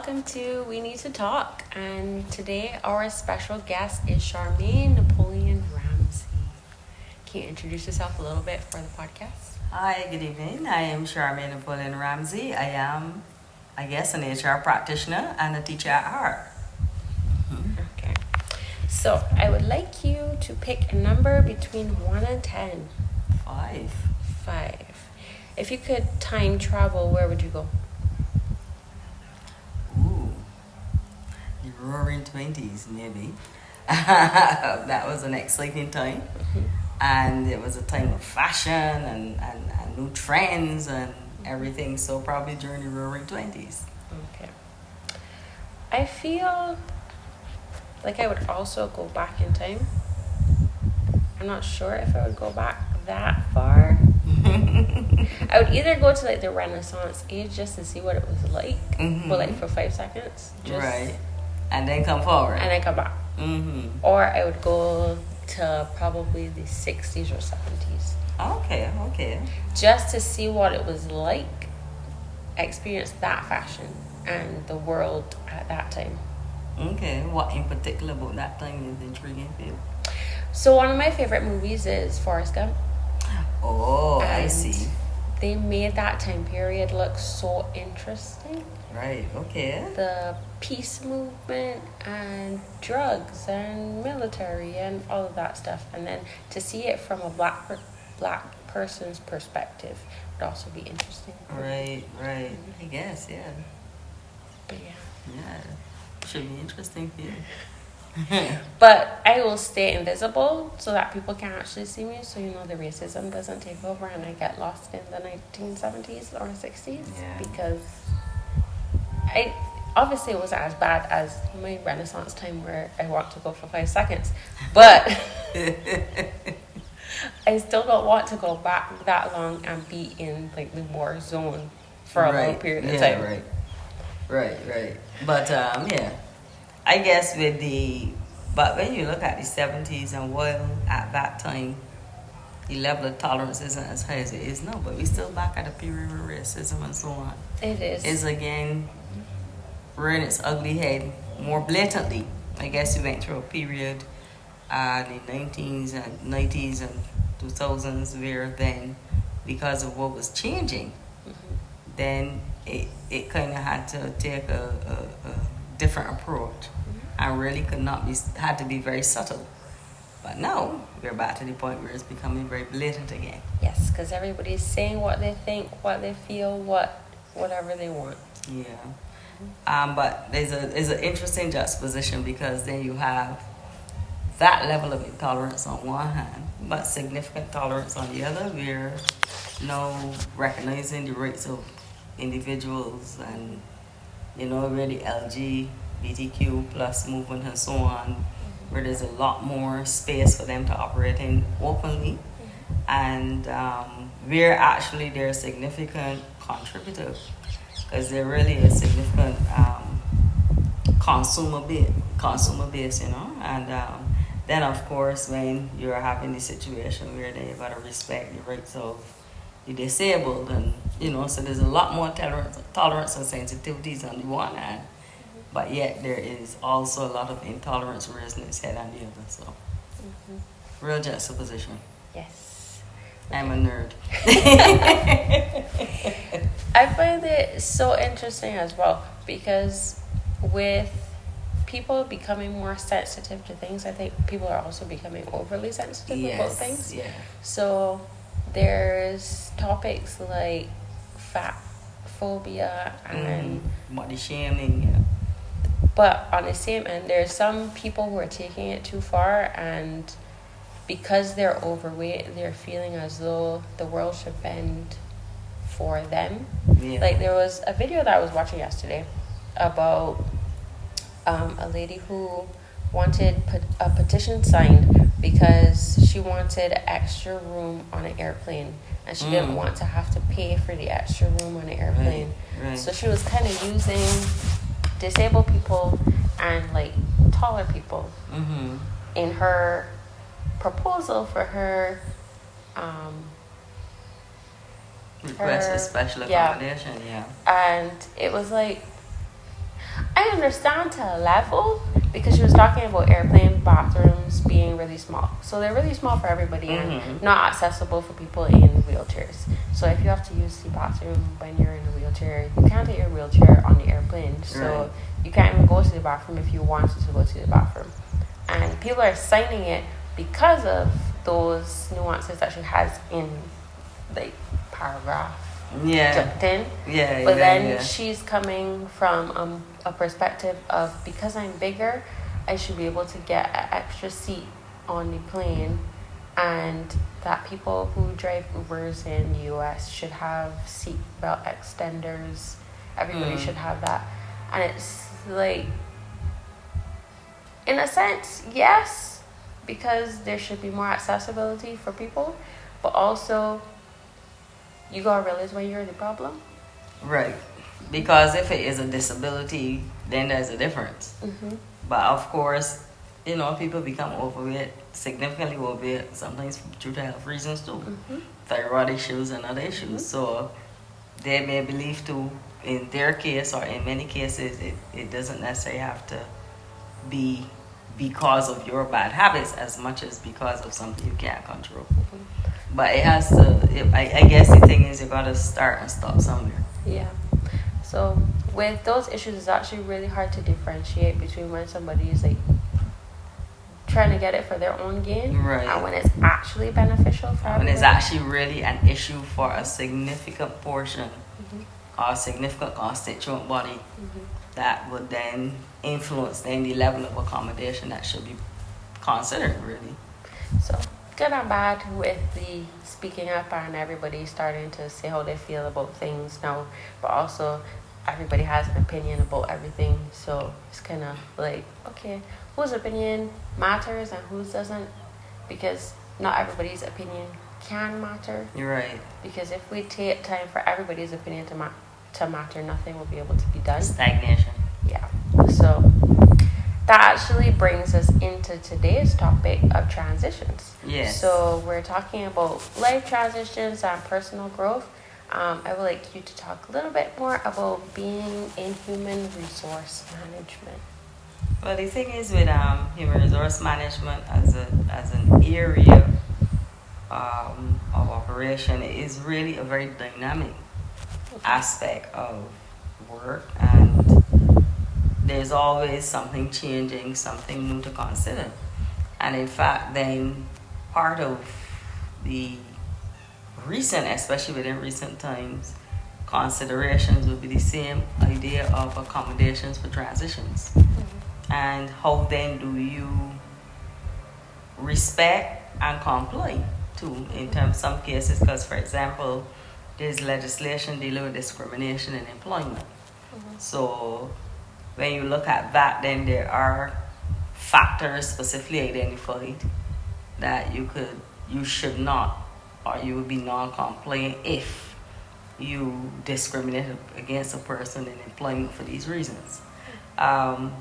welcome to We Need to Talk. And today our special guest is Charmaine Napoleon-Ramsay. Can you introduce yourself a little bit for the podcast? Hi, good evening. I am Charmaine Napoleon-Ramsay. I am, an HR practitioner and a teacher at HRandMentalHealth. Okay. So I would like you to pick a number between 1 and 10. 5. 5. If you could time travel, where would you go? Ooh, the roaring 20s, maybe. That was an exciting time. And it was a time of fashion and new trends and everything. So probably during the roaring 20s. Okay. I feel like I would also go back in time. I'm not sure if I would go back that far. I would either go to like the Renaissance age just to see what it was like, but like for 5 seconds. Right. And then come forward. And then come back. Or I would go to probably the 60s or 70s. Okay. Just to see what it was like, experience that fashion and the world at that time. Okay. What in particular about that time is intriguing for you? So one of my favorite movies is Forrest Gump. Oh, And I see. They made that time period look so interesting. Right, okay. The peace movement and drugs and military and all of that stuff. And then to see it from a black person's perspective would also be interesting. Right. I guess, yeah. But yeah. Yeah, should be interesting for you. But I will stay invisible so that people can't actually see me, so the racism doesn't take over and I get lost in the 1970s or 60s. Yeah. Because obviously it wasn't as bad as my Renaissance time where I walked to go for 5 seconds, but I still don't want to go back that long and be in like the war zone for a long period of time. Right. But yeah, I guess but when you look at the 70s and while at that time the level of tolerance isn't as high as it is now, but we're still back at a period of racism and so on. It is Again rearing its ugly head more blatantly. I guess we went through a period in the 90s and 2000s where then, because of what was changing, then it kind of had to take a different approach and really had to be very subtle. But now we're back to the point where it's becoming very blatant again. Yes, because everybody's saying what they think, what they feel, whatever they want. Yeah. But there's an interesting juxtaposition, because then you have that level of intolerance on one hand, but significant tolerance on the other. We're now recognizing the rights of individuals and, really LGBTQ plus movement and so on, where there's a lot more space for them to operate in openly. And we're actually their significant contributor, because they're really a significant consumer base, and then of course when you're having the situation where they gotta respect the rights of the disabled, and so there's a lot more tolerance and sensitivities on the one hand, but yet there is also a lot of intolerance raising its head on the other. So real juxtaposition. Yes. I'm a nerd. I find it so interesting as well, because with people becoming more sensitive to things, I think people are also becoming overly sensitive about things. Yeah. So there's topics like fat phobia and body shaming. Yeah. But on the same end, there's some people who are taking it too far, and because they're overweight, they're feeling as though the world should bend for them. Yeah. Like there was a video that I was watching yesterday about a lady who wanted a petition signed because she wanted extra room on an airplane, and she didn't want to have to pay for the extra room on an airplane. Right. So she was kind of using disabled people and like taller people in her proposal for her request a special accommodation. Yeah. And it was like, I understand to a level because she was talking about airplane bathrooms being really small. So they're really small for everybody and not accessible for people in wheelchairs. So if you have to use the bathroom when you're in a wheelchair, you can't take your wheelchair on the airplane. So you can't even go to the bathroom if you wanted to go to the bathroom. And people are signing it because of those nuances that she has in the paragraph. Jumped in. But then she's coming from a perspective of, because I'm bigger, I should be able to get an extra seat on the plane, and that people who drive Ubers in the US should have seat belt extenders. Everybody should have that. And it's like, in a sense, yes, because there should be more accessibility for people, but also you gotta realize when you're the problem. Right. Because if it is a disability, then there's a difference. But of course, people become overweight, significantly overweight, sometimes due to health reasons too. Thyroid issues and other issues. So they may believe too, in their case or in many cases, it doesn't necessarily have to be because of your bad habits as much as because of something you can't control. But it has to, I guess the thing is you gotta start and stop somewhere. Yeah. So with those issues, it's actually really hard to differentiate between when somebody is like trying to get it for their own gain, and when it's actually beneficial for everybody. When it's actually really an issue for a significant portion or a significant constituent body that would then influence then the level of accommodation that should be considered, really. So good and bad with the speaking up and everybody starting to say how they feel about things now, but also everybody has an opinion about everything. So it's kind of like, okay, whose opinion matters and whose doesn't, because not everybody's opinion can matter. You're right. Because if we take time for everybody's opinion to matter, nothing will be able to be done. Stagnation. Yeah. So that actually brings us into today's topic of transitions. Yes. So we're talking about life transitions and personal growth. I would like you to talk a little bit more about being in human resource management. Well, the thing is with human resource management as an area of operation, it is really a very dynamic aspect of work, and there's always something changing, something new to consider. And in fact, then part of the recent, especially within recent times, considerations would be the same idea of accommodations for transitions. And how then do you respect and comply too, in terms of some cases, because for example, there's legislation dealing with discrimination in employment. So when you look at that, then there are factors specifically identified that you should not, or you would be non-compliant if you discriminate against a person in employment for these reasons. And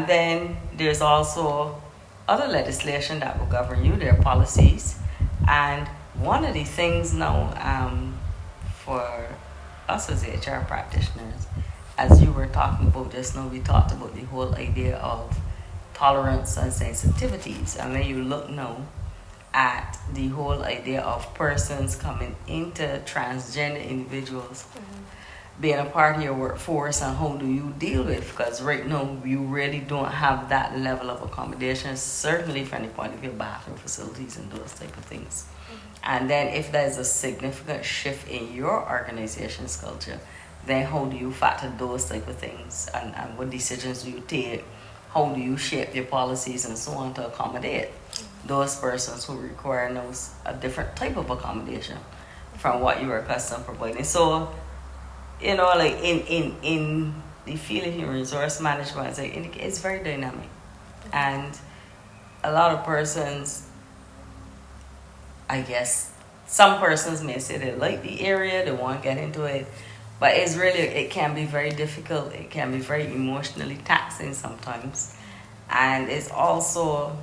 then there's also other legislation that will govern you, their policies. And one of the things now for us as HR practitioners, as you were talking about just now, we talked about the whole idea of tolerance and sensitivities. And when you look now at the whole idea of persons coming into transgender individuals being a part of your workforce, and how do you deal with, because right now you really don't have that level of accommodation, certainly from the point of view of bathroom facilities and those type of things. And then if there's a significant shift in your organization's culture, then how do you factor those type of things, and what decisions do you take? How do you shape your policies and so on to accommodate those persons who require a different type of accommodation from what you are accustomed to providing? So, like in the field of human resource management, it's very dynamic. And a lot of persons, I guess, some persons may say they like the area, they want to get into it, but it can be very difficult. It can be very emotionally taxing sometimes. And it's also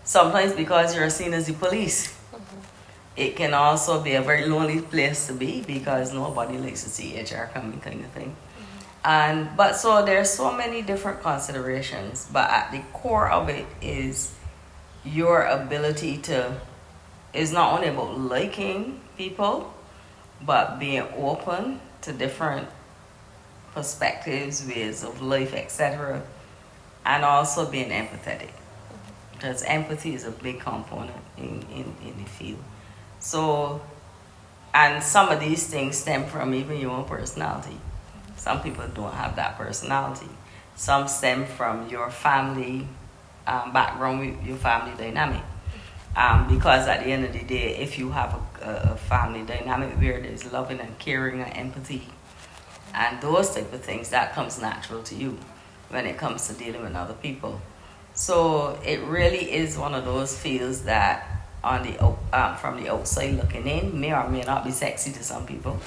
sometimes because you're seen as the police. It can also be a very lonely place to be because nobody likes to see HR coming, kind of thing. But so there's so many different considerations, but at the core of it is your ability to, is not only about liking people, but being open to different perspectives, ways of life, etc., and also being empathetic, because empathy is a big component in the field. So, and some of these things stem from even your own personality. Some people don't have that personality. Some stem from your family background, your family dynamic. Because at the end of the day, if you have a family dynamic where there's loving and caring and empathy and those type of things, that comes natural to you when it comes to dealing with other people. So it really is one of those fields that on the from the outside looking in may or may not be sexy to some people,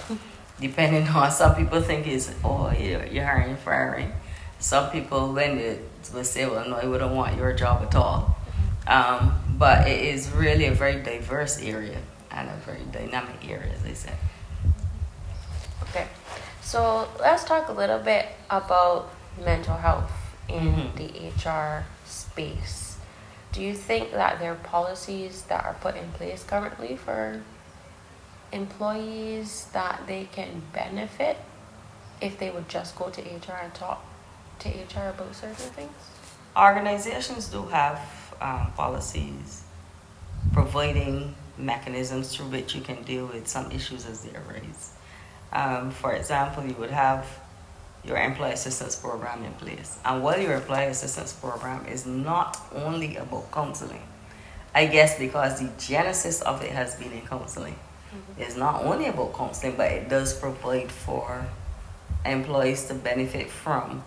depending on, some people think it's, oh, you're hiring and firing. Some people, when they will say, well, no, I wouldn't want your job at all. But it is really a very diverse area and a very dynamic area, as I said. Okay, so let's talk a little bit about mental health in the HR space. Do you think that there are policies that are put in place currently for employees that they can benefit if they would just go to HR and talk to HR about certain things? Organizations do have policies providing mechanisms through which you can deal with some issues as they arise. For example, you would have your employee assistance program in place. And while your employee assistance program is not only about counseling, I guess because the genesis of it has been in counseling. It's not only about counseling, but it does provide for employees to benefit from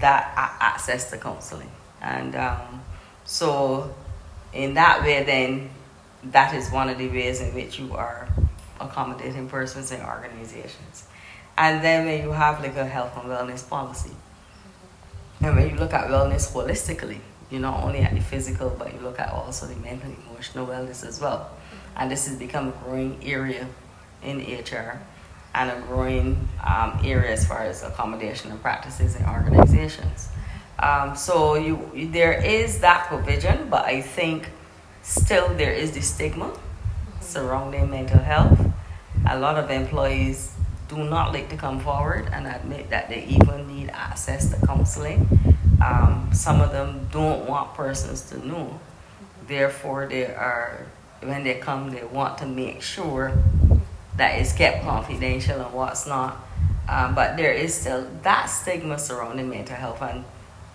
that access to counseling. And so in that way, then, that is one of the ways in which you are accommodating persons and organizations. And then when you have like a health and wellness policy, and when you look at wellness holistically, you not only at the physical, but you look at also the mental, emotional wellness as well. And this has become a growing area in HR and a growing area as far as accommodation and practices in organizations. So there is that provision, but I think still there is the stigma surrounding mental health. A lot of employees do not like to come forward and admit that they even need access to counseling. Some of them don't want persons to know. Therefore, when they come, they want to make sure that it's kept confidential and what's not. But there is still that stigma surrounding mental health. And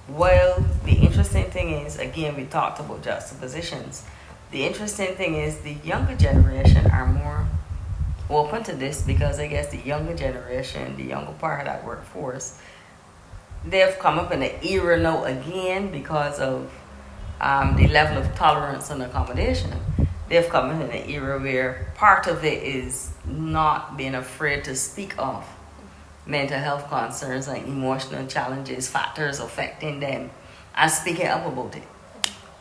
while the interesting thing is, again, we talked about juxtapositions. The interesting thing is the younger generation are more open to this, because I guess the younger generation, the younger part of that workforce, they've come up in an era now again because of the level of tolerance and accommodation. They've come in an era where part of it is not being afraid to speak of mental health concerns and emotional challenges, factors affecting them, and speaking up about it.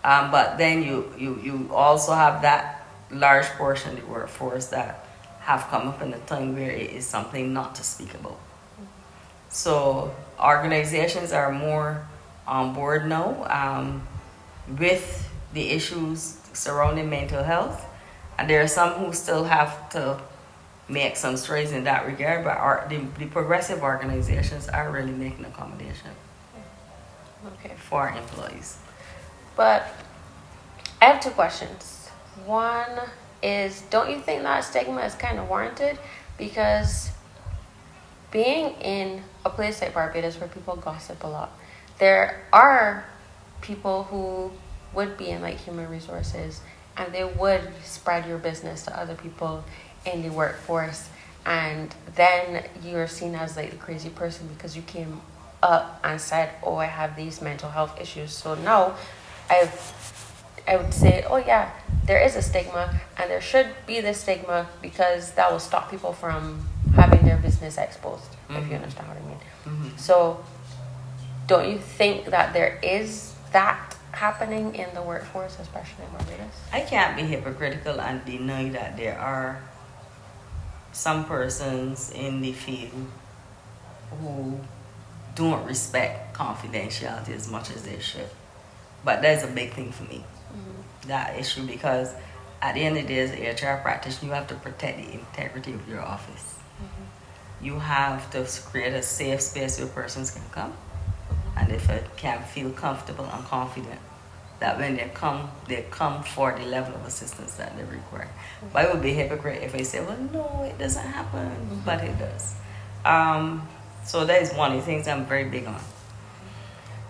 But then you also have that large portion of the workforce that have come up in a time where it is something not to speak about. So organizations are more on board now with the issues surrounding mental health, and there are some who still have to make some strides in that regard, but the progressive organizations are really making accommodation for employees. But I have two questions. One is, don't you think that stigma is kind of warranted? Because being in a place like Barbados where people gossip a lot, there are people who would be in like human resources and they would spread your business to other people in the workforce, and then you're seen as like the crazy person because you came up and said, oh, I have these mental health issues. So now I would say, oh yeah, there is a stigma, and there should be this stigma because that will stop people from having their business exposed, if you understand what I mean. So don't you think that there is that happening in the workforce, especially in Barbados? I can't be hypocritical and deny that there are some persons in the field who don't respect confidentiality as much as they should. But that's a big thing for me, that issue, because at the end of the day, as an HR practitioner, you have to protect the integrity of your office. You have to create a safe space where persons can come, and if it can feel comfortable and confident that when they come for the level of assistance that they require. But it would be hypocrite if I say, well, no, it doesn't happen, but it does. So that is one of the things I'm very big on.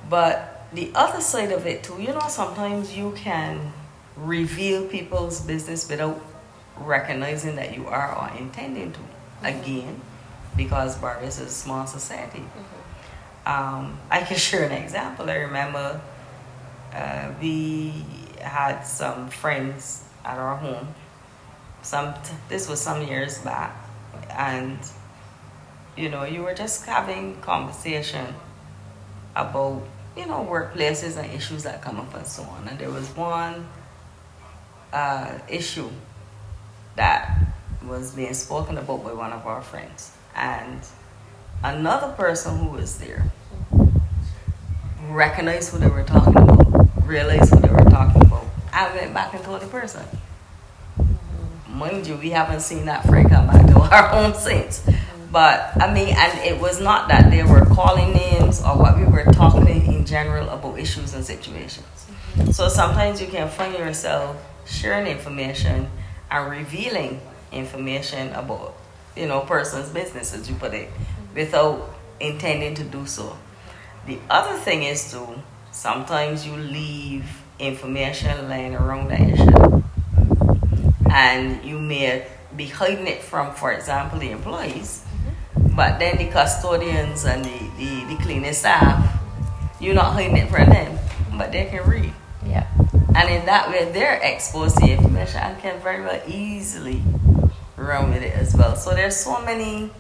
But the other side of it too, sometimes you can reveal people's business without recognizing that you are or intending to. Again, because Barbados is a small society. I can share an example. I remember we had some friends at our home. This was some years back, and you were just having conversation about workplaces and issues that come up and so on. And there was one issue that was being spoken about by one of our friends, and another person who was there recognized who they were talking about, realized who they were talking about, and went back and told the person. Mind you, we haven't seen that friend come back to our home since. But and it was not that they were calling names or what, we were talking in general about issues and situations. So sometimes you can find yourself sharing information and revealing information about person's business, as you put it, without intending to do so. The other thing is to sometimes you leave information laying around that issue, and you may be hiding it from, for example, the employees, but then the custodians and the cleaning staff, you're not hiding it from them, but they can read. Yeah. And in that way, they're exposed to the information and can very well easily run with it as well. So there's so many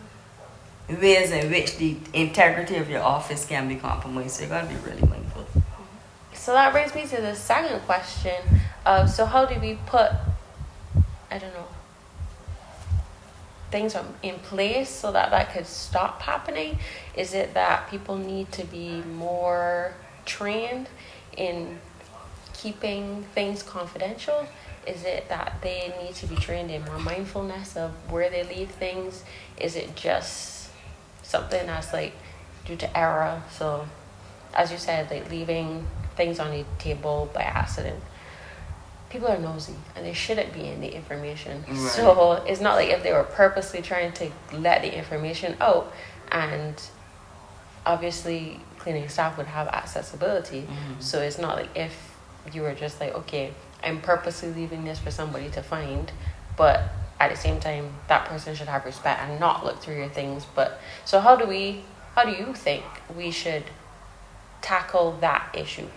ways in which the integrity of your office can be compromised. So you got to be really mindful. So that brings me to the second question. So how do we put, things in place so that could stop happening? Is it that people need to be more trained in keeping things confidential? Is it that they need to be trained in more mindfulness of where they leave things? Is it just something that's due to error? So as you said, leaving things on the table by accident. People are nosy and they shouldn't be in the information. Right. So it's not like if they were purposely trying to let the information out, and obviously cleaning staff would have accessibility. So it's not like if you were just okay, I'm purposely leaving this for somebody to find, but at the same time that person should have respect and not look through your things. But so how do you think we should tackle that issue?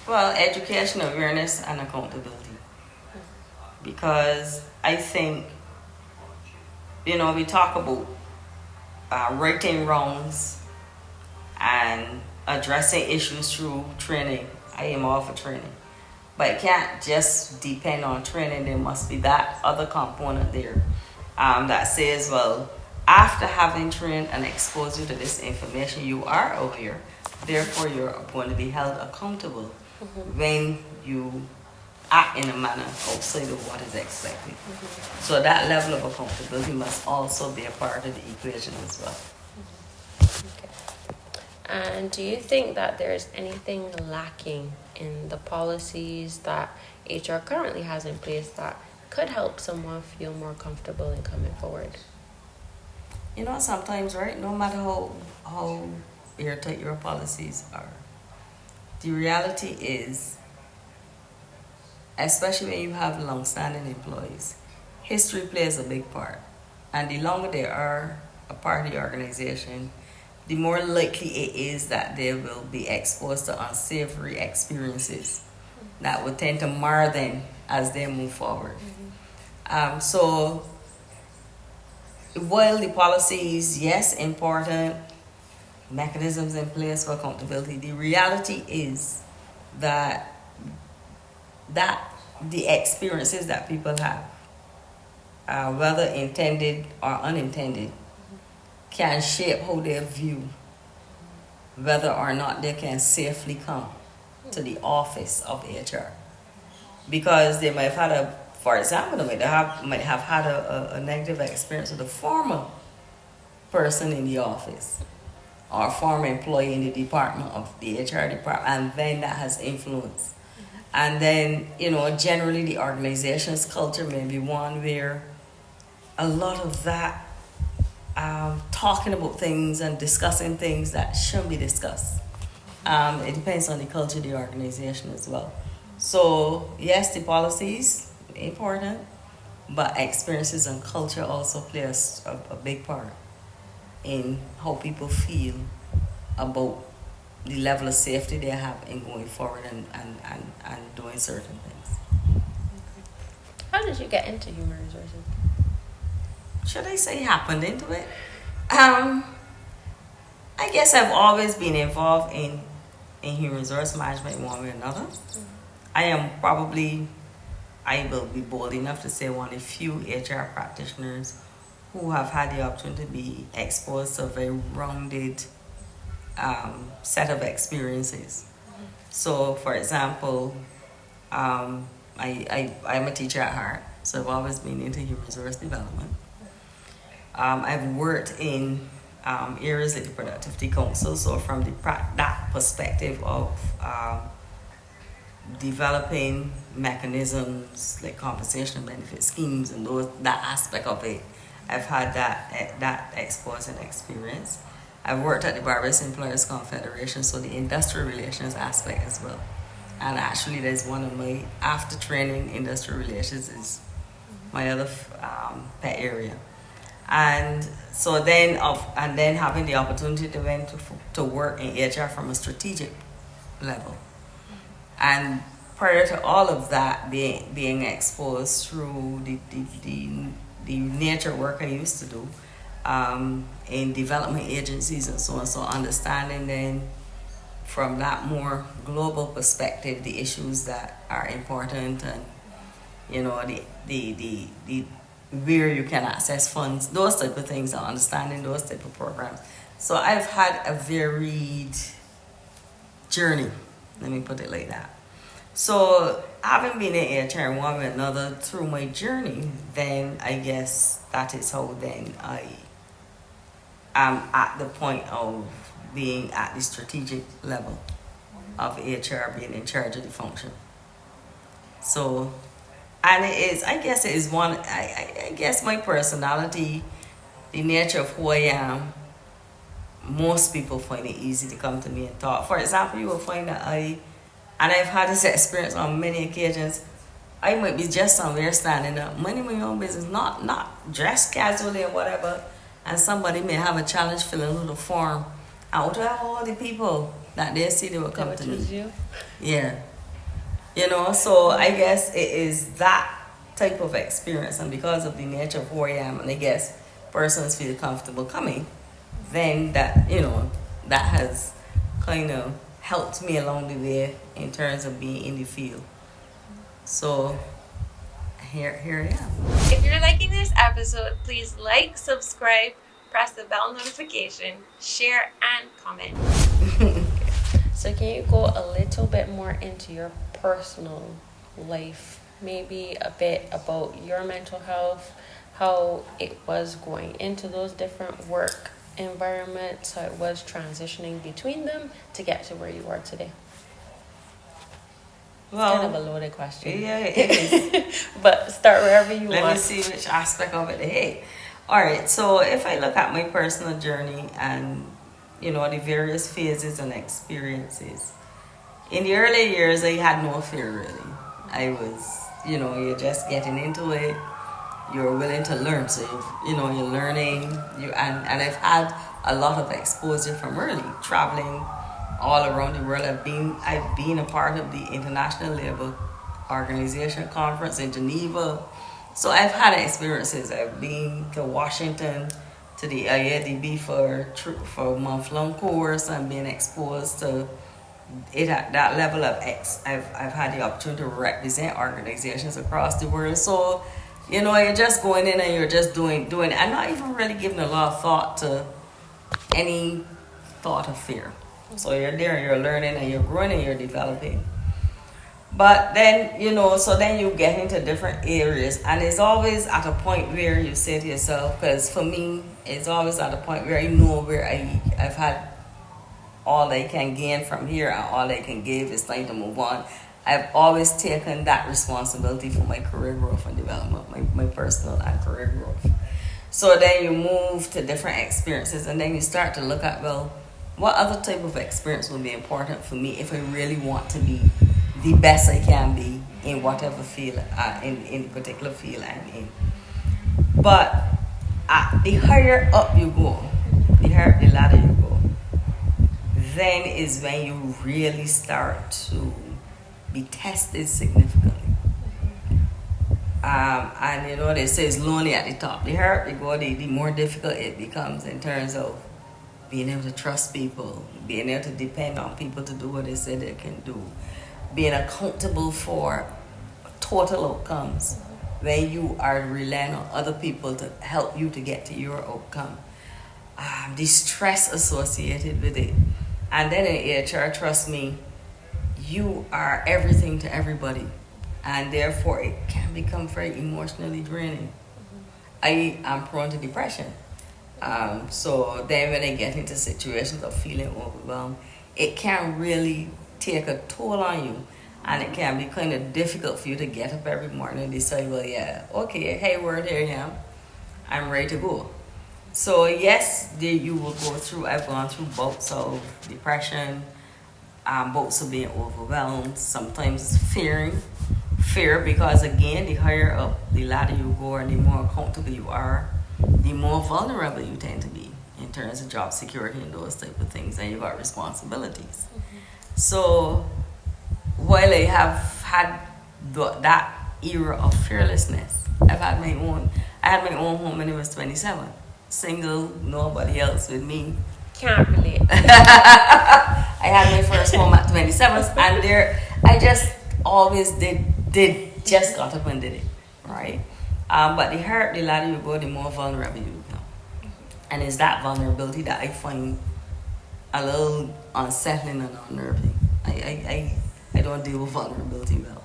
Well, education, awareness, and accountability. Because I think, we talk about righting wrongs and addressing issues through training. I am all for training. But it can't just depend on training. There must be that other component there that says, well, after having trained and exposed you to this information, you are aware. Therefore, you're going to be held accountable when you act in a manner outside of what is expected. So that level of accountability must also be a part of the equation as well. Okay. And do you think that there's anything lacking in the policies that HR currently has in place that could help someone feel more comfortable in coming forward? Sometimes, right, no matter how airtight your policies are, the reality is, especially when you have long-standing employees, history plays a big part. And the longer they are a part of the organization, the more likely it is that they will be exposed to unsavory experiences that will tend to mar them as they move forward. So while the policies, yes, important, mechanisms in place for accountability, the reality is that the experiences that people have, whether intended or unintended, can shape how they view whether or not they can safely come to the office of HR. Because they might have had for example, they might have had a negative experience with a former person in the office or former employee in the department of the HR department, and then that has influence. And then, generally the organization's culture may be one where a lot of that talking about things and discussing things that shouldn't be discussed. It depends on the culture of the organization as well. So yes, the policies important, but experiences and culture also play a big part in how people feel about the level of safety they have in going forward and doing certain things. How did you get into human resources? Should I say happened into it? I guess I've always been involved in human resource management in one way or another. I will be bold enough to say one of the few HR practitioners who have had the opportunity to be exposed to a very rounded set of experiences. So, for example, I'm a teacher at heart, so I've always been into human resource development. I've worked in areas like the Productivity Council, so from that perspective of developing mechanisms like compensation and benefit schemes and that aspect of it, I've had that exposure and experience. I've worked at the Barber's Employers Confederation, so the industrial relations aspect as well. And actually, there's one of my after training industrial relations is my other pet area. And so then having the opportunity to work in HR from a strategic level. And prior to all of that, being exposed through the nature work I used to do in development agencies and so on. So understanding then from that more global perspective the issues that are important and the where you can access funds, those type of things, and understanding those type of programs. So I've had a varied journey, let me put it like that. So having been in HR in one way or another through my journey, then I guess that is how then I am at the point of being at the strategic level of HR, being in charge of the function. So, and it is, I guess it is one, I guess my personality, the nature of who I am, most people find it easy to come to me and talk. For example, you will find that and I've had this experience on many occasions, I might be just somewhere standing up, minding my own business, not dressed casually or whatever, and somebody may have a challenge filling out a form. Out of all the people that they see, they will come to me. You? Yeah. So I guess it is that type of experience, and because of the nature of who I am, and I guess persons feel comfortable coming, then that that has kind of helped me along the way in terms of being in the field. So here I am. If you're liking this episode, please like, subscribe, press the bell notification, share, and comment. So can you go a little bit more into your personal life? Maybe a bit about your mental health, how it was going into those different work environments, how it was transitioning between them to get to where you are today. Well, it's kind of a loaded question. Yeah, it is. But start wherever you want. Let me see which aspect of it. Hey. All right, so if I look at my personal journey and the various phases and experiences, in the early years I had no fear really. I was, you're just getting into it. You're willing to learn, so you're learning. And I've had a lot of exposure from early, traveling all around the world. I've been a part of the International Labour Organization conference in Geneva. So I've had experiences. I've been to Washington, to the IADB for a month-long course, and being exposed to it at that level of I've had the opportunity to represent organizations across the world. So, you're just going in and you're just doing and not even really giving a lot of thought to any thought of fear. So you're there, you're learning and you're growing and you're developing. But then, so then you get into different areas, and it's always at a point where you say to yourself, because for me, it's always at a point where where I've had all I can gain from here and all I can give. It's time to move on. I've always taken that responsibility for my career growth and development, my personal and career growth. So then you move to different experiences, and then you start to look at, well, what other type of experience would be important for me if I really want to be the best I can be in whatever field, in particular field I'm in. But the higher up you go, the higher the ladder you go, then is when you really start to be tested significantly. And they say it's lonely at the top. The higher you go, the more difficult it becomes in terms of being able to trust people, being able to depend on people to do what they say they can do, being accountable for total outcomes when you are relying on other people to help you to get to your outcome. The stress associated with it. And then in HR, trust me, you are everything to everybody. And therefore, it can become very emotionally draining. I am prone to depression. So then when I get into situations of feeling overwhelmed, it can really take a toll on you, and it can be kind of difficult for you to get up every morning and decide, well, yeah, okay, hey, word, here I am, I'm ready to go. So yes, you will go through, I've gone through bouts of depression, bouts of being overwhelmed, sometimes fear, because again, the higher up the ladder you go and the more accountable you are, the more vulnerable you tend to be in terms of job security and those type of things, and you got responsibilities. So while I have had that era of fearlessness, I had my own home when I was 27, single, nobody else with me. Can't relate. I had my first home at 27, and I just always just got up and did it, right? But the higher the ladder you go, the more vulnerable you become. And it's that vulnerability that I find a little unsettling and unnerving. I don't deal with vulnerability well.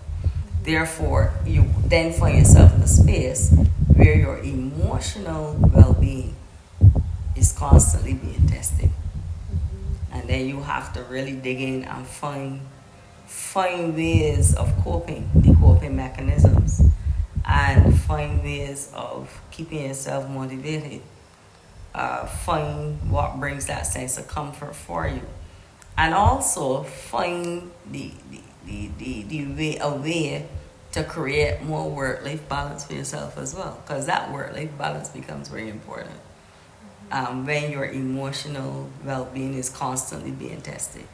Therefore, you then find yourself in a space where your emotional well-being is constantly being tested. And then you have to really dig in and find ways of coping, the coping mechanisms, and find ways of keeping yourself motivated. Find what brings that sense of comfort for you, and also find a way to create more work-life balance for yourself as well, because that work-life balance becomes very important when your emotional well-being is constantly being tested.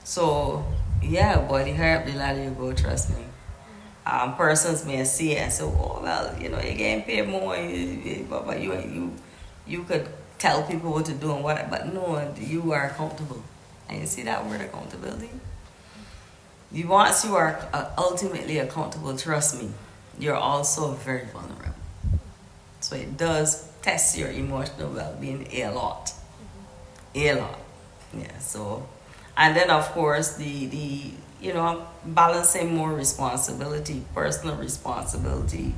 So yeah, boy, the higher up the ladder you go, trust me. Persons may see it and say, oh, well, you're getting paid more, but you could tell people what to do and what, but no, you are accountable. And you see that word, accountability? Once you are ultimately accountable, trust me, you're also very vulnerable. So it does test your emotional well-being a lot. Yeah, so, and then of course the balancing more responsibility, personal responsibility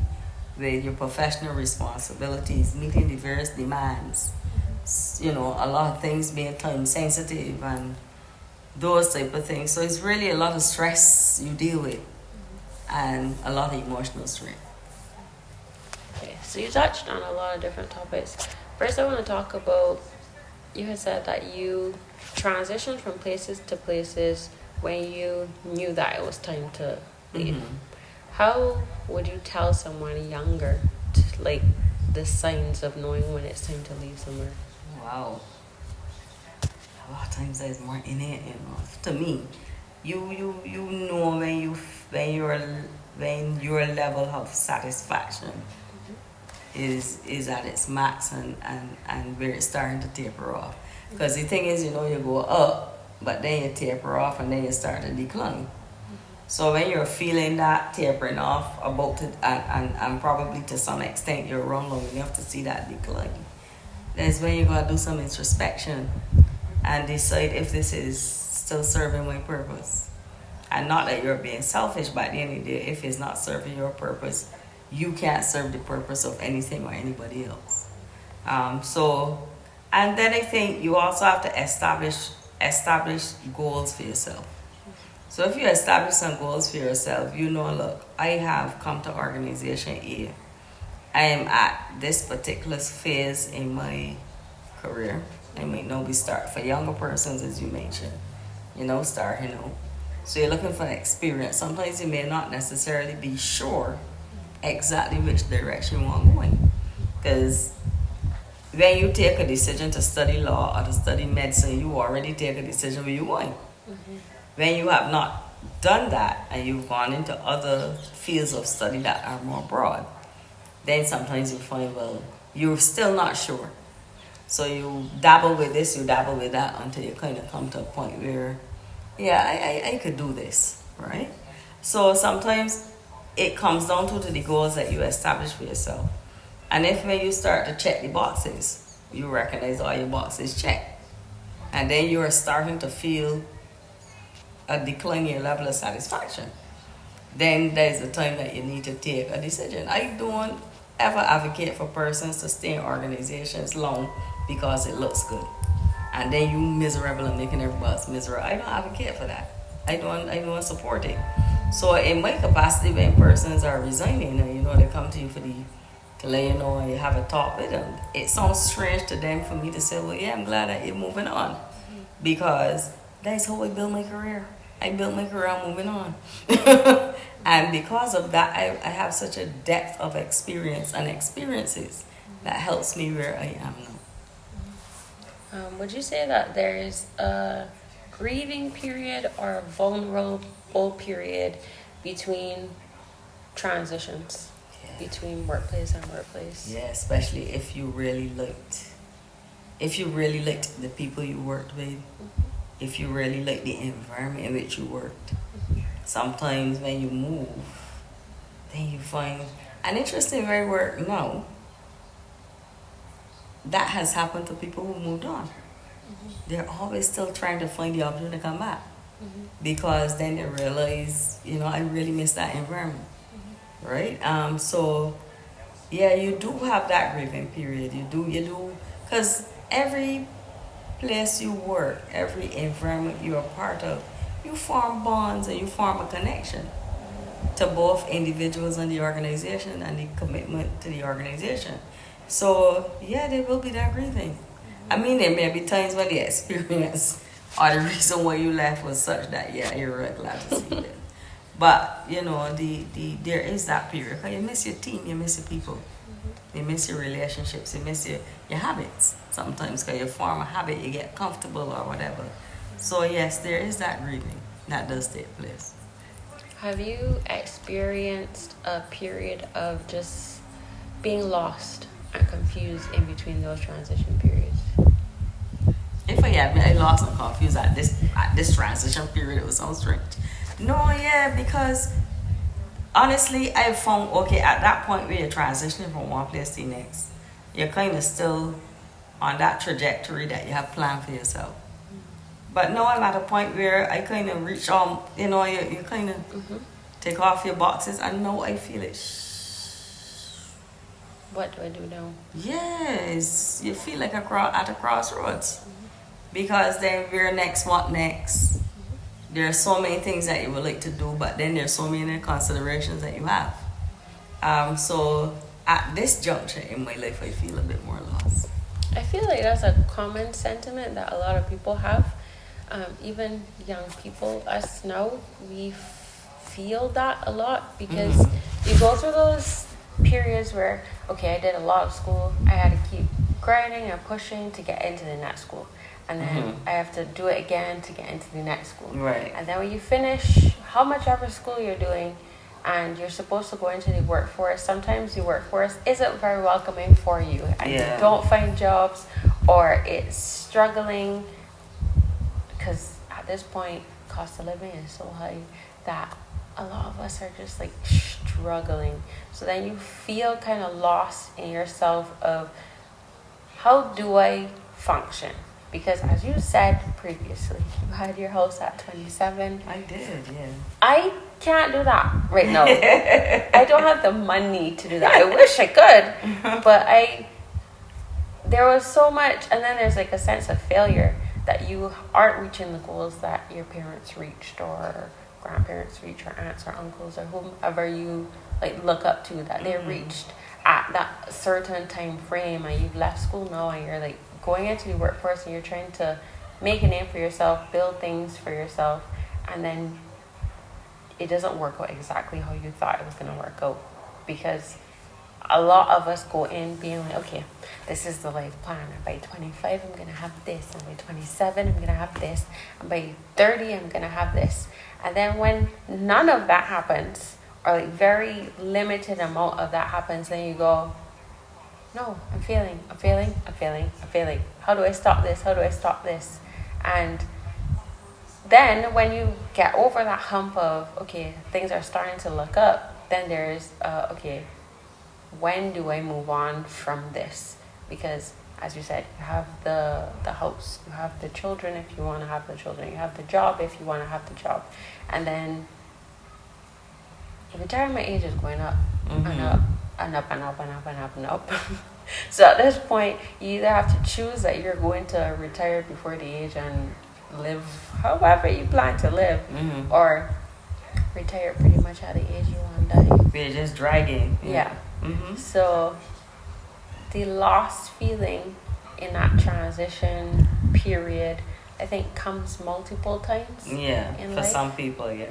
with your professional responsibilities, meeting the various demands, a lot of things being time sensitive and those type of things. So it's really a lot of stress you deal with and a lot of emotional strain. Okay, so you touched on a lot of different topics. First, I want to talk about, you had said that you transitioned from places to places when you knew that it was time to leave. Mm-hmm. How would you tell someone younger the signs of knowing when it's time to leave somewhere? Wow. A lot of times there's more in it, To me, you know when your level of satisfaction is at its max and where it's starting to taper off. Because the thing is, you go up, but then you taper off and then you start to decline. So when you're feeling that tapering off about to, and probably to some extent you're wrong long enough to see that decline, That's when you gotta do some introspection and decide if this is still serving my purpose. And not that you're being selfish, but at the end of the day, if it's not serving your purpose, you can't serve the purpose of anything or anybody else. And then I think you also have to establish goals for yourself. So if you establish some goals for yourself, you know, look, I have come to organization A. I am at this particular phase in my career. I might not be start for younger persons, as you mentioned, starting out. So you're looking for experience. Sometimes you may not necessarily be sure exactly which direction you want going. Because when you take a decision to study law or to study medicine, you already take a decision where you're going. Mm-hmm. When you have not done that and you've gone into other fields of study that are more broad, then sometimes you find, well, you're still not sure. So you dabble with this, you dabble with that until you kind of come to a point where, yeah, I could do this, right? So sometimes it comes down to the goals that you establish for yourself. And if when you start to check the boxes, you recognize all your boxes checked. And then you are starting to feel a decline in your level of satisfaction. Then there's a time that you need to take a decision. I don't ever advocate for persons to stay in organizations long because it looks good. And then you miserable and making everybody else miserable. I don't advocate for that. I don't support it. So in my capacity, when persons are resigning and they come to you to let you know and you have a talk with them, it sounds strange to them for me to say, well, yeah, I'm glad that you're moving on. Because that's how I built my career. I built my career, I'm moving on. And because of that, I have such a depth of experience and experiences that helps me where I am now. Would you say that there is a grieving period or a vulnerable period between transitions, between workplace and workplace? Yeah, especially if you really liked the people you worked with, if you really liked the environment in which you worked. Sometimes when you move, then you find an interesting very word now. That has happened to people who moved on. They're always still trying to find the opportunity to come back. Because then they realize, I really miss that environment. Right? So, yeah, you do have that grieving period. You do. Because every place you work, every environment you're a part of, you form bonds and you form a connection to both individuals and the organization and the commitment to the organization. So, yeah, there will be that grieving. I mean, there may be times when the experience or the reason why you left was such that, yeah, you're really glad to see them. But, there is that period. Because you miss your team, you miss your people. You miss your relationships, you miss your habits. Sometimes because you form a habit, you get comfortable or whatever. So, yes, there is that grieving that does take place. Have you experienced a period of just being lost and confused in between those transition periods? If I admit I lost and confused at this transition period, it was so strange. No, yeah, because honestly, I found, at that point where you're transitioning from one place to the next, you're kind of still on that trajectory that you have planned for yourself. But now I'm at a point where I kind of reach on, you kind of take off your boxes, and now I feel it. What do I do now? Yes, you feel like at a crossroads. Because then we're next, what next? There are so many things that you would like to do, but then there's so many considerations that you have. So at this juncture in my life, I feel a bit more lost. I feel like that's a common sentiment that a lot of people have. Even young people, us now, we feel that a lot because you go through those periods where, I did a lot of school. I had to keep grinding and pushing to get into the next school. And then I have to do it again to get into the next school. Right. And then when you finish how much ever school you're doing and you're supposed to go into the workforce, sometimes the workforce isn't very welcoming for you. And you don't find jobs or it's struggling because at this point, cost of living is so high that a lot of us are just like struggling. So then you feel kind of lost in yourself of how do I function? Because as you said previously, you had your house at 27. I did, yeah. I can't do that right now. I don't have the money to do that. I wish I could, but there was so much, and then there's like a sense of failure that you aren't reaching the goals that your parents reached, or grandparents reached, or aunts or uncles, or whomever you like look up to, that they reached at that certain time frame. And you've left school now, and you're like going into the workforce, and you're trying to make a name for yourself, build things for yourself, and then it doesn't work out exactly how you thought it was going to work out. Because a lot of us go in being like, okay, this is the life plan, and by 25 I'm going to have this, and by 27 I'm going to have this, and by 30 I'm going to have this. And then when none of that happens, or like very limited amount of that happens, then you go, no, I'm failing. How do I stop this? And then when you get over that hump of, okay, things are starting to look up, then there's, okay, when do I move on from this? Because as you said, you have the house, you have the children if you want to have the children, you have the job if you want to have the job. And then retirement age is going up and up. So at this point, you either have to choose that you're going to retire before the age and live however you plan to live, or retire pretty much at the age you want to die. We're just dragging. Yeah. So the lost feeling in that transition period, I think, comes multiple times. Yeah, in for life. some people, yeah.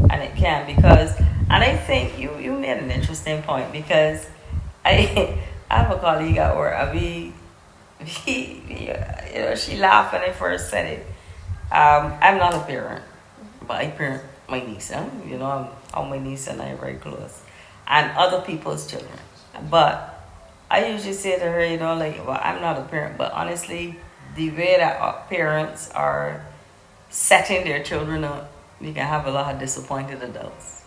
And it can, because, and I think you made an interesting point, because I have a colleague at work, and she laughed when I first said it. I'm not a parent, but I parent my niece. I'm my niece and I are very close, and other people's children. But I usually say to her, well, I'm not a parent, but honestly, the way that parents are setting their children up, you can have a lot of disappointed adults.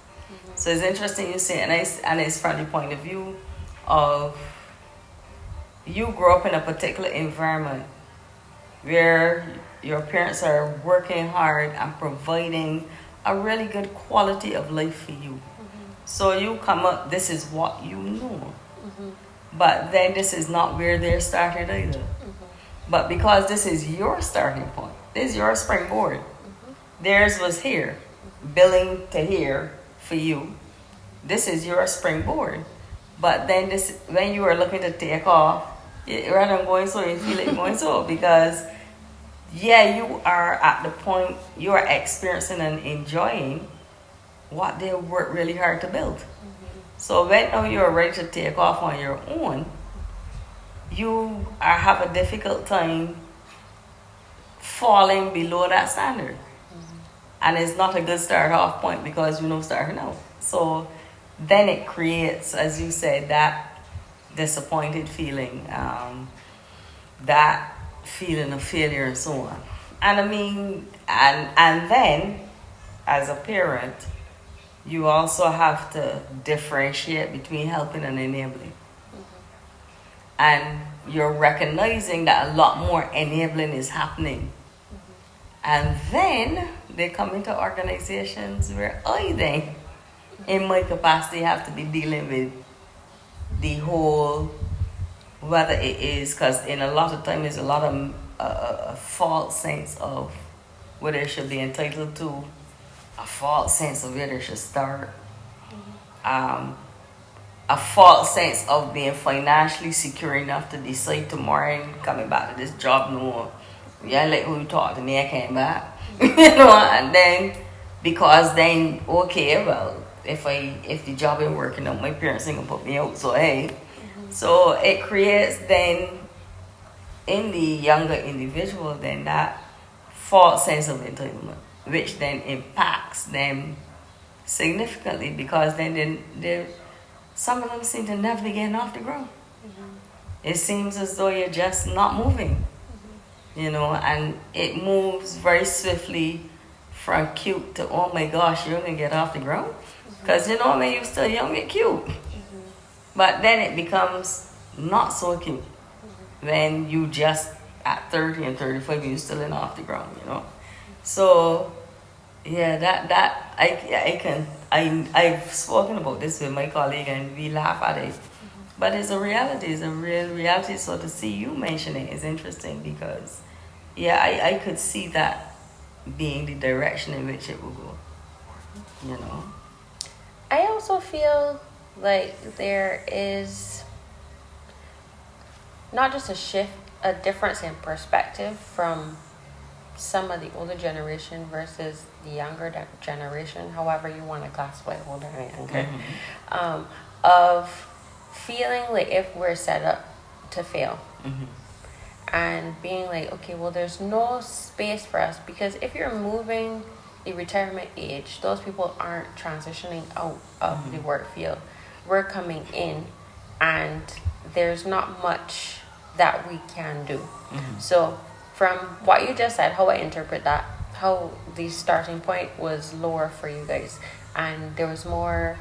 So it's interesting you say, and it's from the point of view of you grow up in a particular environment where your parents are working hard and providing a really good quality of life for you. So you come up, this is what you know. But then this is not where they're started either. But because this is your starting point, this is your springboard. Theirs was here, billing to here for you. This is your springboard. But then this, when you are looking to take off, rather than going so, you feel it going so, because you are at the point you are experiencing and enjoying what they worked really hard to build. So when now you're ready to take off on your own, you have a difficult time falling below that standard. And it's not a good start off point, because starting out. So then it creates, as you said, that disappointed feeling, that feeling of failure and so on. And I mean, and then as a parent, you also have to differentiate between helping and enabling. And you're recognizing that a lot more enabling is happening. And then they come into organizations where I think, in my capacity, have to be dealing with the whole, whether it is, because in a lot of time there's a lot of a false sense of what they should be entitled to, a false sense of where they should start, a false sense of being financially secure enough to decide tomorrow and coming back to this job no more. Yeah, like who talked to me, I came back. And then because then okay, well, if the job ain't working out, my parents ain't gonna put me out, so hey. So it creates then in the younger individual then that false sense of entitlement, which then impacts them significantly, because then they some of them seem to never be getting off the ground. It seems as though you're just not moving. And it moves very swiftly from cute to, oh my gosh, you're going to get off the ground? Because, when you're still young, you're cute. But then it becomes not so cute. when you just at 30 and 35, you still in off the ground, you know. So yeah, that I've spoken about this with my colleague and we laugh at it, but it's a reality. It's a real reality. So to see you mention it is interesting because yeah, I could see that being the direction in which it will go. You know. I also feel like there is not just a difference in perspective from some of the older generation versus the younger generation, however you want to classify older and younger, of feeling like if we're set up to fail. And being like, okay, well, there's no space for us because if you're moving the retirement age, those people aren't transitioning out of the work field. We're coming in, and there's not much that we can do. So, from what you just said, how I interpret that, how the starting point was lower for you guys, and there was more.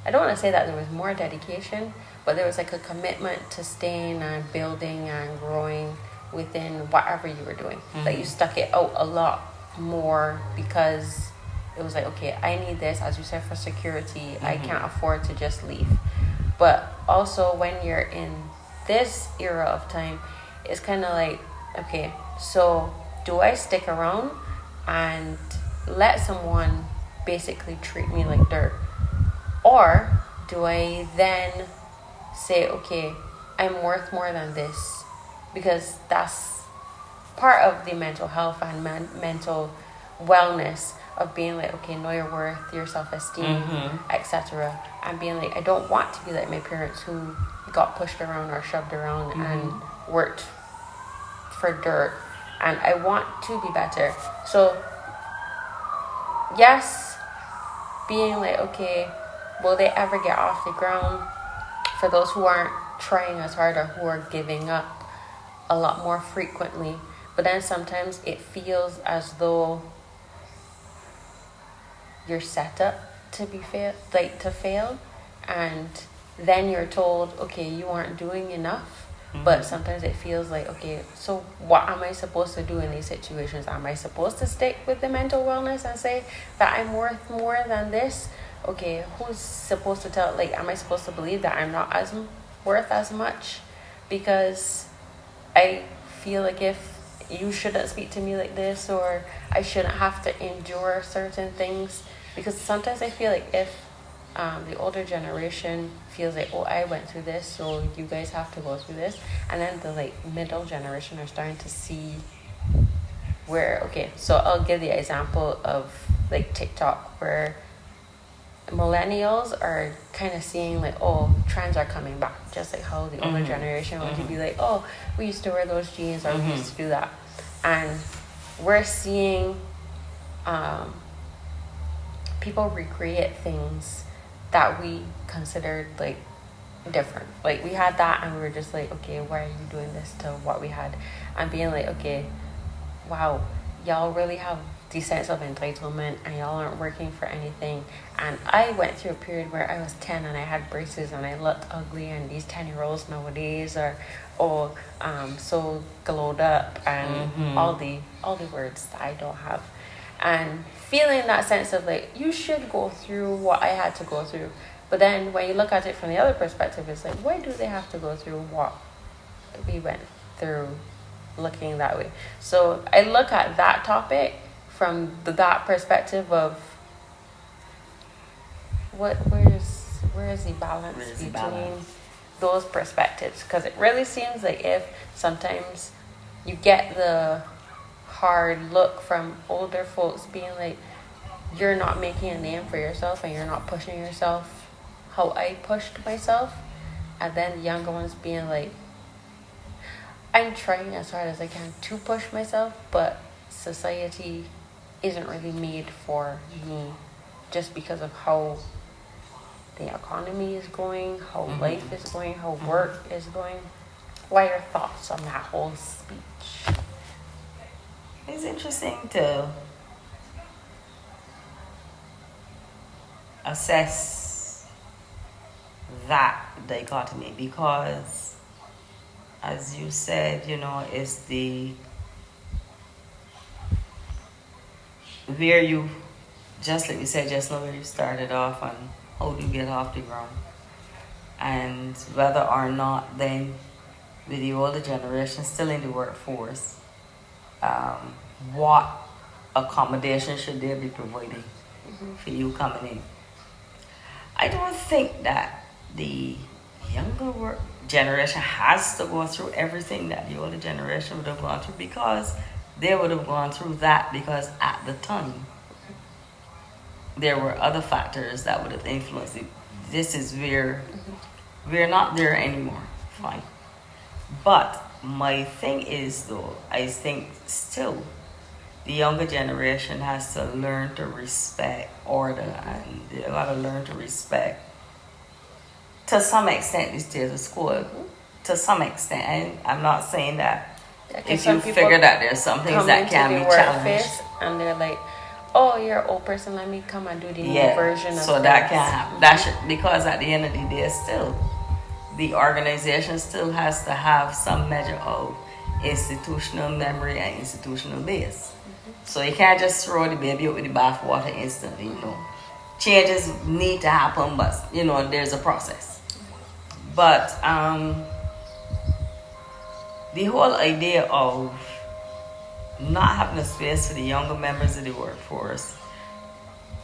I don't want to say that there was more dedication, but there was like a commitment to staying and building and growing within whatever you were doing. That you stuck it out a lot more because it was like, okay, I need this, as you said, for security. I can't afford to just leave. But also when you're in this era of time, it's kind of like, okay, so do I stick around and let someone basically treat me like dirt? Or do I then say, okay, I'm worth more than this? Because that's part of the mental health and mental wellness of being like, okay, know your worth, your self-esteem, etc. And being like, I don't want to be like my parents who got pushed around or shoved around and worked for dirt. And I want to be better. So, yes, being like, okay, will they ever get off the ground? For those who aren't trying as hard or who are giving up a lot more frequently. But then sometimes it feels as though you're set up to be to fail, and then you're told, okay, you aren't doing enough. But sometimes it feels like, okay, so what am I supposed to do in these situations? Am I supposed to stick with the mental wellness and say that I'm worth more than this? Okay, who's supposed to tell, like, am I supposed to believe that I'm not as worth as much? Because I feel like if you shouldn't speak to me like this, or I shouldn't have to endure certain things. Because sometimes I feel like if the older generation feels like, oh, I went through this, so you guys have to go through this. And then the like middle generation are starting to see where, okay, so I'll give the example of like TikTok, where millennials are kind of seeing like, oh, trends are coming back, just like how the older generation would be like, oh, we used to wear those jeans, or we used to do that. And we're seeing people recreate things that we considered like different. Like we had that and we were just like, okay, why are you doing this to what we had? And being like, okay, wow, y'all really have the sense of entitlement and y'all aren't working for anything. And I went through a period where I was 10 and I had braces and I looked ugly, and these 10-year-olds nowadays are so glowed up and all the words that I don't have. And feeling that sense of like, you should go through what I had to go through. But then when you look at it from the other perspective, it's like, why do they have to go through what we went through, looking that way? So I look at that topic from that perspective of where is the balance between those perspectives? Because it really seems like if sometimes you get the hard look from older folks being like, you're not making a name for yourself and you're not pushing yourself how I pushed myself. And then the younger ones being like, I'm trying as hard as I can to push myself, but society isn't really made for me just because of how the economy is going, how life is going, how work is going. What are your thoughts on that whole speech? It's interesting to assess that dichotomy, because as you said, is the where you, just like you said just now, where you started off and how do you get off the ground. And whether or not then with the older generation still in the workforce, what accommodation should they be providing for you coming in? I don't think that the younger work generation has to go through everything that the older generation would have gone through, because they would have gone through that because at the time there were other factors that would have influenced it. This is where we're not there anymore. Fine. But my thing is, though, I think still the younger generation has to learn to respect order, and they got to learn to respect, to some extent, the state of school. To some extent. And I'm not saying that if you figure that there's some things that can be challenged. And they're like, oh, you're an old person, let me come and do the new version of so that can happen. That should, because at the end of the day, still, the organization still has to have some measure of institutional memory and institutional base. So you can't just throw the baby out with the bathwater instantly, Changes need to happen, but, there's a process. But the whole idea of not having a space for the younger members of the workforce,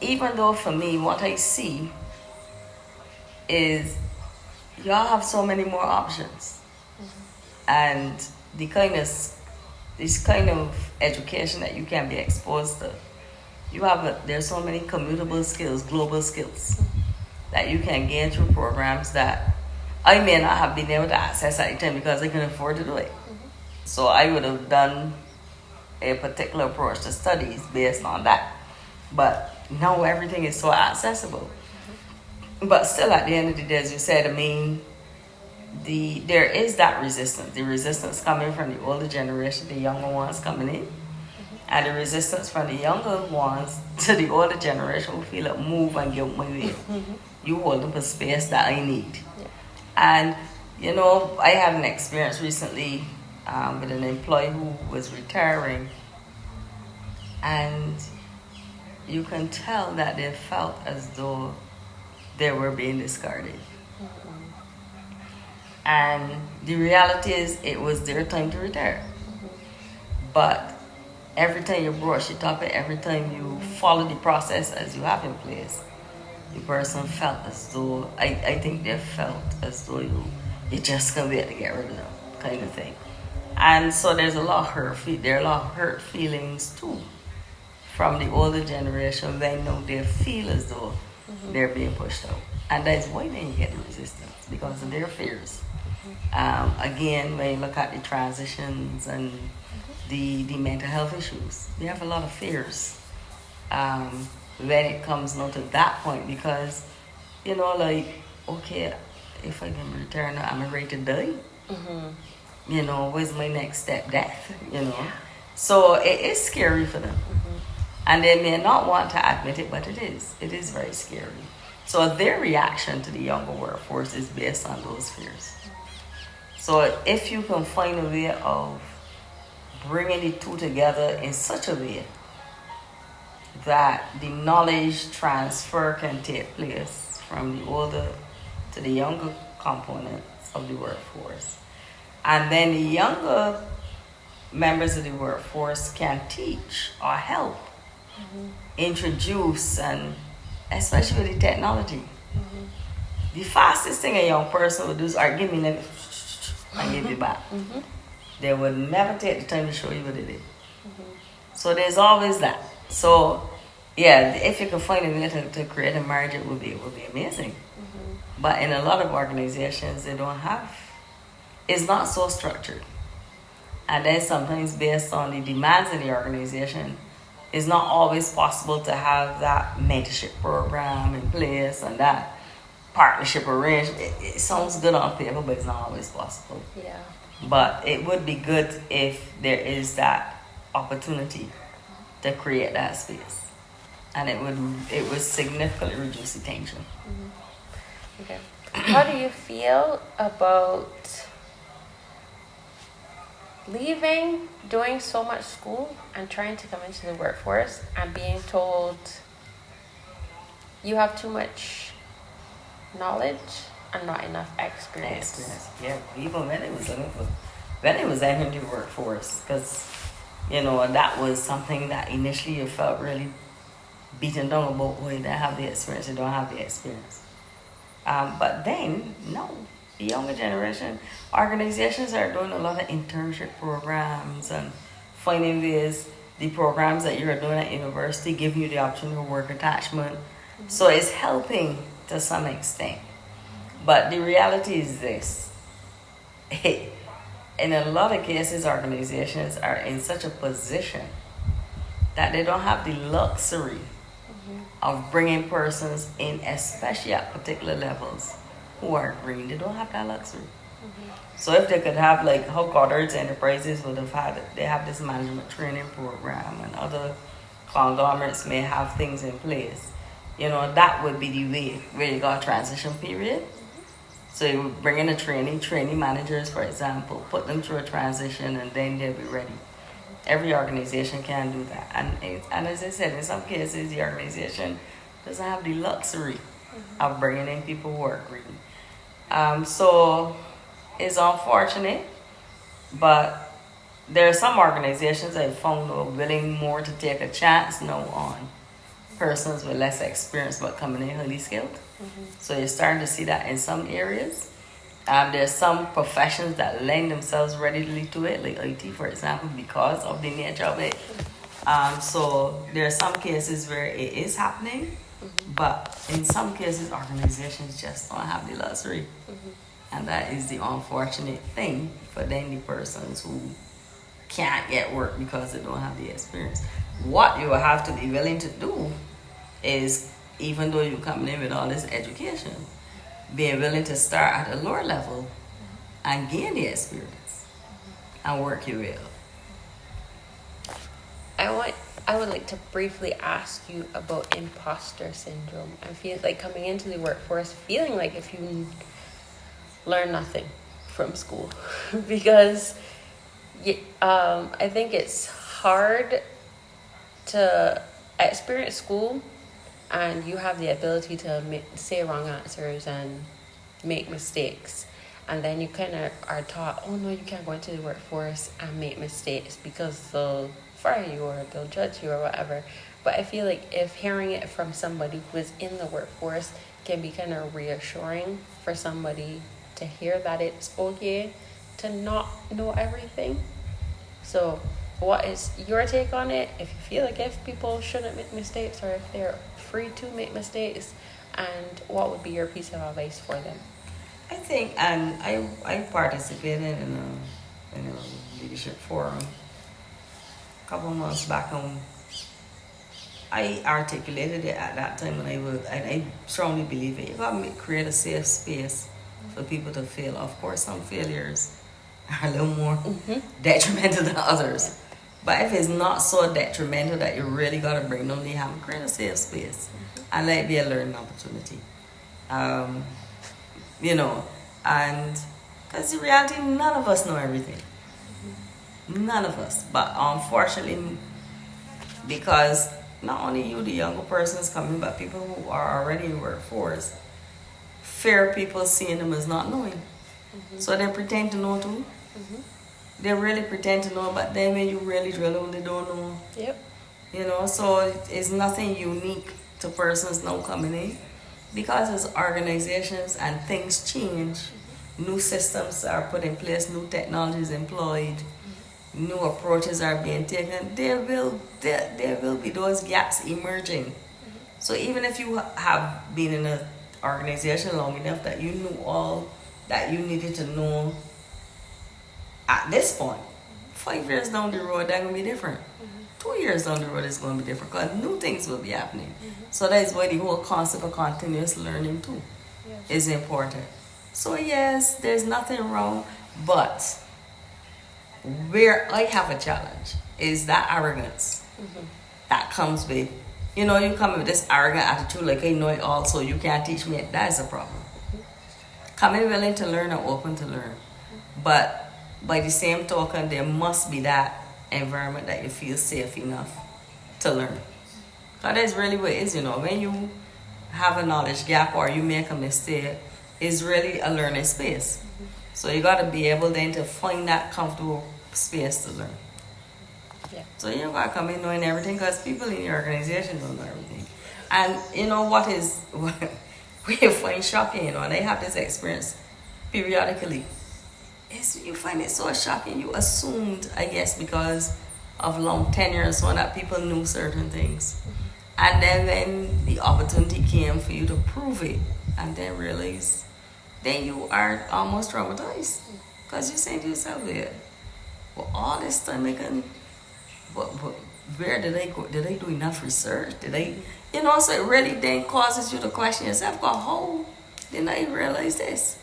even though for me, what I see is y'all have so many more options. And this kind of education that you can be exposed to, there's so many commutable skills, global skills that you can gain through programs that I may not have been able to access at the time because I couldn't afford to do it. So I would have done a particular approach to studies based on that. But now everything is so accessible. But still, at the end of the day, as you said, there is that resistance. The resistance coming from the older generation, the younger ones coming in. And the resistance from the younger ones to the older generation who feel like, move and get my way. You hold up a space that I need. And, I had an experience recently with an employee who was retiring. And you can tell that they felt as though they were being discarded. And the reality is it was their time to retire. But every time you broach the topic, every time you follow the process as you have in place, the person felt as though, I think they felt as though you just can't wait to get rid of them, kind of thing. And so there's a lot of hurt feelings too from the older generation. They know they feel as though they're being pushed out. And that's why then you get the resistance, because of their fears. Again, when you look at the transitions and the mental health issues, they have a lot of fears when it comes now to that point, because, okay, if I can return, I'm ready to die. Where's my next step? Death, So it is scary for them. And they may not want to admit it, but it is. It is very scary. So their reaction to the younger workforce is based on those fears. So if you can find a way of bringing the two together in such a way that the knowledge transfer can take place from the older to the younger components of the workforce, and then the younger members of the workforce can teach or help introduce, and especially with the technology. The fastest thing a young person would do is, give me that and give it back. They would never take the time to show you what it is. So there's always that. So if you can find a way to create a marriage, it would be amazing. But in a lot of organizations, they don't have. It's not so structured. And then sometimes based on the demands of the organization, it's not always possible to have that mentorship program in place and that partnership arrangement. It sounds good on paper, but it's not always possible. Yeah. But it would be good if there is that opportunity to create that space. And it would significantly reduce the tension. Mm-hmm. Okay. How do you feel about leaving, doing so much school, and trying to come into the workforce and being told you have too much knowledge and not enough experience. Yeah, even when it was when it was entering the workforce, because that was something that initially you felt really beaten down about. Well, you don't have the experience, you don't have the experience. But then, no, the younger generation, organizations are doing a lot of internship programs and finding ways, the programs that you're doing at university giving you the opportunity to work attachment. Mm-hmm. So it's helping to some extent. But the reality is this. In a lot of cases, organizations are in such a position that they don't have the luxury of bringing persons in, especially at particular levels, who are green. They don't have that luxury. So if they could have, like how Goddard's Enterprises would have had, they have this management training program, and other conglomerates may have things in place. That would be the way where you got a transition period. So you would bring in training managers, for example, put them through a transition, and then they'll be ready. Every organization can do that. And as I said, in some cases, the organization doesn't have the luxury of bringing in people who are green. So it's unfortunate, but there are some organizations that have found are willing more to take a chance now on persons with less experience but coming in highly skilled. So you're starting to see that in some areas. There's some professions that lend themselves readily to it, like IT, for example, because of the nature of it. So there are some cases where it is happening, but in some cases, organizations just don't have the luxury. And that is the unfortunate thing for then the persons who can't get work because they don't have the experience. What you will have to be willing to do is, even though you're coming in with all this education, being willing to start at a lower level and gain the experience and work your way up. I would like to briefly ask you about imposter syndrome. I feel like coming into the workforce, feeling like if you learn nothing from school, because I think it's hard to experience school and you have the ability to say wrong answers and make mistakes, and then you kind of are taught, oh no, you can't go into the workforce and make mistakes because they'll fire you or they'll judge you or whatever. But I feel like if hearing it from somebody who is in the workforce can be kind of reassuring for somebody to hear that it's okay to not know everything. So what is your take on it? If you feel like if people shouldn't make mistakes or if they're free to make mistakes, and what would be your piece of advice for them? I think, and I participated in a leadership forum a couple of months back home. I articulated it at that time, and I strongly believe it. You got to create a safe space for people to fail. Of course, some failures are a little more detrimental than others. But if it's not so detrimental that you really got to bring them, you have to create a safe space and let it be a learning opportunity. And because the reality, none of us know everything. None of us. But unfortunately, because not only you, the younger persons coming, but people who are already in the workforce, fear people seeing them as not knowing. So they pretend to know too. They really pretend to know, but then when you really drill them, they don't know. Yep. So it's nothing unique to persons now coming in. Because as organizations and things change, new systems are put in place, new technologies employed, new approaches are being taken, there will be those gaps emerging. So even if you have been in an organization long enough that you knew all that you needed to know at this point, 5 years down the road, that's going to be different. 2 years down the road, it's going to be different because new things will be happening. So that's why the whole concept of continuous learning too is important. So yes, there's nothing wrong, but where I have a challenge is that arrogance that comes with, you come with this arrogant attitude like I know it all, so you can't teach me. That is a problem. Coming willing to learn and open to learn. But by the same token, there must be that environment that you feel safe enough to learn. That is really what it is, when you have a knowledge gap or you make a mistake, it's really a learning space. So you got to be able then to find that comfortable space to learn. Yeah. So you don't got to come in knowing everything, because people in your organization don't know everything. And what we find shocking, and they have this experience periodically, is you find it so shocking. You assumed, I guess, because of long tenure and so on, that people knew certain things. And then when the opportunity came for you to prove it, and then realize, then you are almost traumatized. Because you're saying to yourself, well, all this time where did they go? Did they do enough research? Did they, so it really then causes you to question yourself, how didn't I realize this?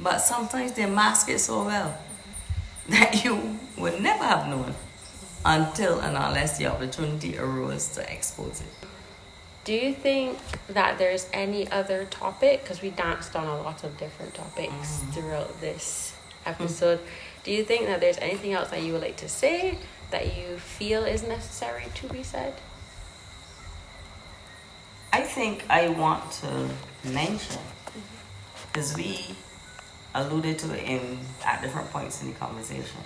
But sometimes they mask it so well that you would never have known until and unless the opportunity arose to expose it. Do you think that there's any other topic, because we danced on a lot of different topics throughout this episode, do you think that there's anything else that you would like to say that you feel is necessary to be said? I think I want to mention, because we alluded to it at different points in the conversation,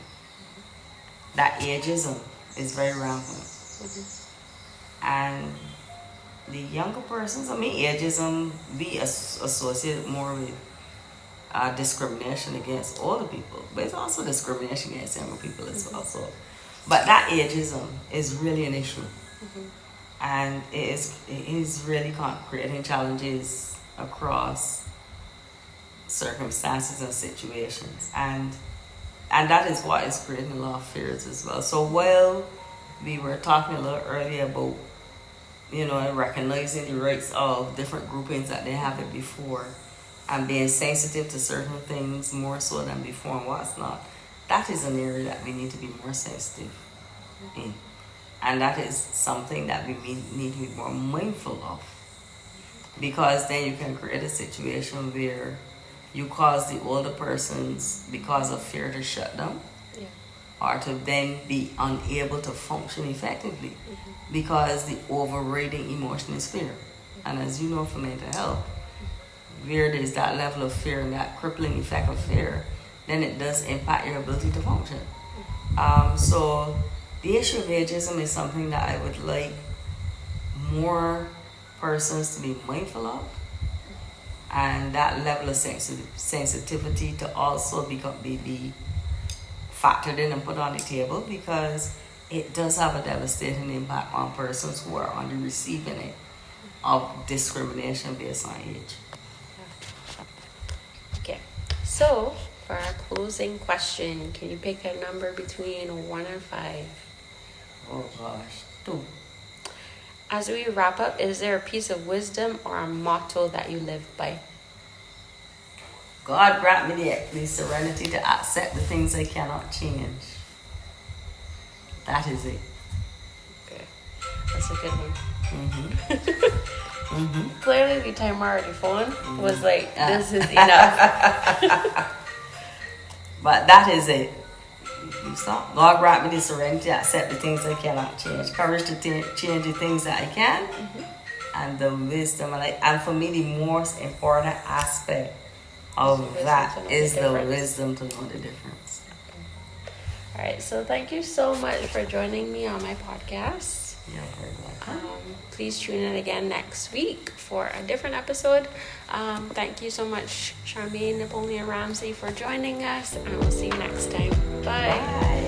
that ageism is very rampant. And the younger persons, ageism, we associate more with discrimination against older people, but it's also discrimination against younger people as well. So, but that ageism is really an issue, and it is really creating challenges across circumstances and situations, and that is what is creating a lot of fears as well. So while we were talking a little earlier about recognizing the rights of different groupings that they have it before, and being sensitive to certain things more so than before and what's not, that is an area that we need to be more sensitive in. And that is something that we need to be more mindful of. Because then you can create a situation where you cause the older persons, because of fear, to shut down, or to then be unable to function effectively, because the overriding emotion is fear. And as you know from mental health, where there's that level of fear and that crippling effect of fear, then it does impact your ability to function. So the issue of ageism is something that I would like more persons to be mindful of, and that level of sensitivity to also be factored in and put on the table, because it does have a devastating impact on persons who are on the receiving end of discrimination based on age. Okay, so for our closing question, can you pick a number between 1 and 5? Oh gosh, 2. As we wrap up, is there a piece of wisdom or a motto that you live by? God grant me the serenity to accept the things I cannot change. That is it. Okay, that's a good one. Clearly the timer on your phone was like, this is enough. But that is it. You stop. God grant me the serenity to accept the things I cannot change. Courage to change the things that I can. And the wisdom. And for me, the most important aspect of that is the wisdom to know the difference. All right, so thank you so much for joining me on my podcast. You're very welcome. Please tune in again next week for a different episode. Thank you so much, Charmaine, Napoleon-Ramsay, for joining us, and we'll see you next time. Bye.